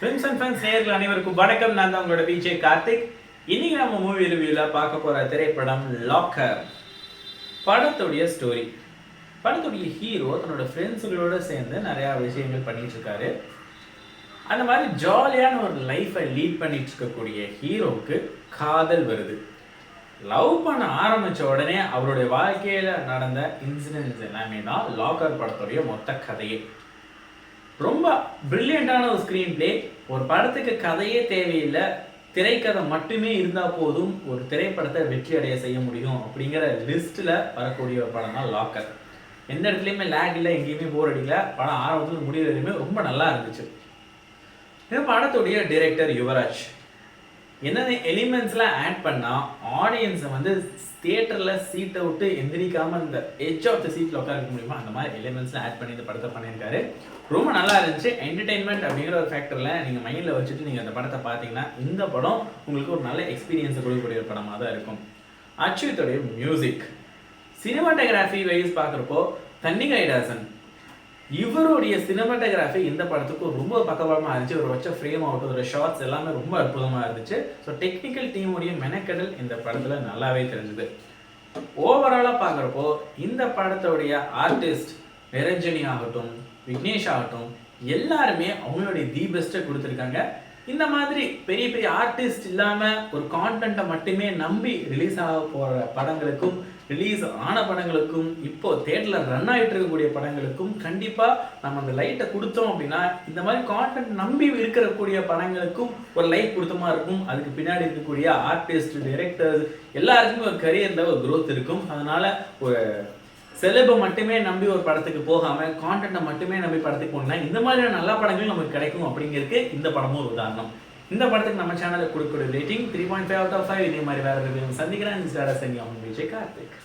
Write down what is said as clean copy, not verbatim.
Friends and friends நேயர்கள் அனைவருக்கும் வணக்கம். நான் தான் உங்களோட விஜய் கார்த்திக். இன்னைக்கு நம்ம மூவி ரிவ்யூல பார்க்க போற திரைப்படம் லாக்கர். படத்துடைய ஸ்டோரி, படத்துடைய ஹீரோ தன்னோட ஃப்ரெண்ட்ஸுகளோட சேர்ந்து நிறைய விஷயங்கள் பண்ணிட்டு இருக்காரு. அந்த மாதிரி ஜாலியான ஒரு லைஃபை லீட் பண்ணிட்டு இருக்கக்கூடிய ஹீரோவுக்கு காதல் வருது. லவ் பண்ண ஆரம்பிச்ச உடனே அவருடைய வாழ்க்கையில நடந்த இன்சிடென்ட்ஸ் எல்லாமே தான் லாக்கர் படத்துடைய மொத்த கதையே. ரொம்ப பிரில்லியண்டான ஒரு ஸ்க்ரீன் பிளே. ஒரு படத்துக்கு கதையே தேவையில்லை, திரைக்கதை மட்டுமே இருந்தால் போதும் ஒரு திரைப்படத்தை வெற்றி அடைய செய்ய முடியும் அப்படிங்கிற லிஸ்ட்டில் வரக்கூடிய ஒரு படம் தான் லாக்கர். எந்த இடத்துலையுமே லேக் இல்லை, எங்கேயுமே போர் அடிக்கல. படம் ஆரம்பத்தில் முடிவு வரையுமே ரொம்ப நல்லா இருந்துச்சு. இந்த படத்துடைய டைரக்டர் யுவராஜ் என்னென்ன எலிமெண்ட்ஸ்லாம் ஆட் பண்ணால் ஆடியன்ஸை வந்து தியேட்டரில் சீட்டை விட்டு எந்திரிக்காமல் இந்த எட்ஜ் ஆஃப் த சீட்டில் உட்கார முடியுமா, அந்த மாதிரி எலிமெண்ட்ஸ்லாம் ஆட் பண்ணி இந்த படத்தை பண்ணியிருக்காரு. ரொம்ப நல்லா இருந்துச்சு. என்டர்டெயின்மெண்ட் அப்படிங்கிற ஒரு ஃபேக்டரில் நீங்கள் மைண்டில் வச்சுட்டு நீங்கள் அந்த படத்தை பார்த்தீங்கன்னா இந்த படம் உங்களுக்கு ஒரு நல்ல எக்ஸ்பீரியன்ஸை கொடுக்கக்கூடிய ஒரு படமாக தான் இருக்கும். அச்சுவித்தோடைய மியூசிக், சினிமாட்டோகிராஃபி வைஸ் பார்க்குறப்போ தன்னிகைதாசன் இவருடைய சினிமாட்டோகிராஃபி இந்த படத்துக்கு ரொம்ப பக்கபலமாக இருந்துச்சு. ஒரு வச்ச ஃப்ரேம் ஆகட்டும், ஒரு ஷார்ட்ஸ் எல்லாமே ரொம்ப அற்புதமாக இருந்துச்சு. ஸோ டெக்னிக்கல் டீமுடைய மெனக்கடல் இந்த படத்தில் நல்லாவே தெரிஞ்சுது. ஓவராலாக பார்க்குறப்போ இந்த படத்துடைய ஆர்டிஸ்ட் நிரஞ்சனி ஆகட்டும், விக்னேஷ் ஆகட்டும், எல்லாருமே அவங்களுடைய தி பெஸ்ட்டை கொடுத்துருக்காங்க. இந்த மாதிரி பெரிய பெரிய ஆர்டிஸ்ட் இல்லாமல் ஒரு கான்டென்ட்டை மட்டுமே நம்பி ரிலீஸ் ஆக போகிற படங்களுக்கும், ரிலீஸ் ஆன படங்களுக்கும், இப்போ தேட்டரில் ரன் ஆகிட்டு இருக்கக்கூடிய படங்களுக்கும் கண்டிப்பாக நம்ம அந்த லைட்டை கொடுத்தோம் அப்படின்னா இந்த மாதிரி கான்டென்ட் நம்பி இருக்கக்கூடிய படங்களுக்கும் ஒரு லைட் கொடுத்த மாதிரி இருக்கும். அதுக்கு பின்னாடி இருக்கக்கூடிய ஆர்டிஸ்ட், டைரக்டர்ஸ் எல்லாருக்குமே ஒரு கரியரில் ஒரு க்ரோத் இருக்கும். அதனால ஒரு செலபை மட்டுமே நம்பி ஒரு படத்துக்கு போகாமல் கான்டென்ட்டை மட்டுமே நம்பி படத்துக்கு போனா இந்த மாதிரியான நல்ல படங்கள் நமக்கு கிடைக்கும் அப்படிங்கிறதுக்கு இந்த படமும் ஒரு உதாரணம். இந்த படத்துக்கு நம்ம சேனலில் கொடுக்கக்கூடிய ரேட்டிங் 3.5 out of 5. இதே மாதிரி வேற சந்திக்கிறேன். விஜய் கார்த்திக்.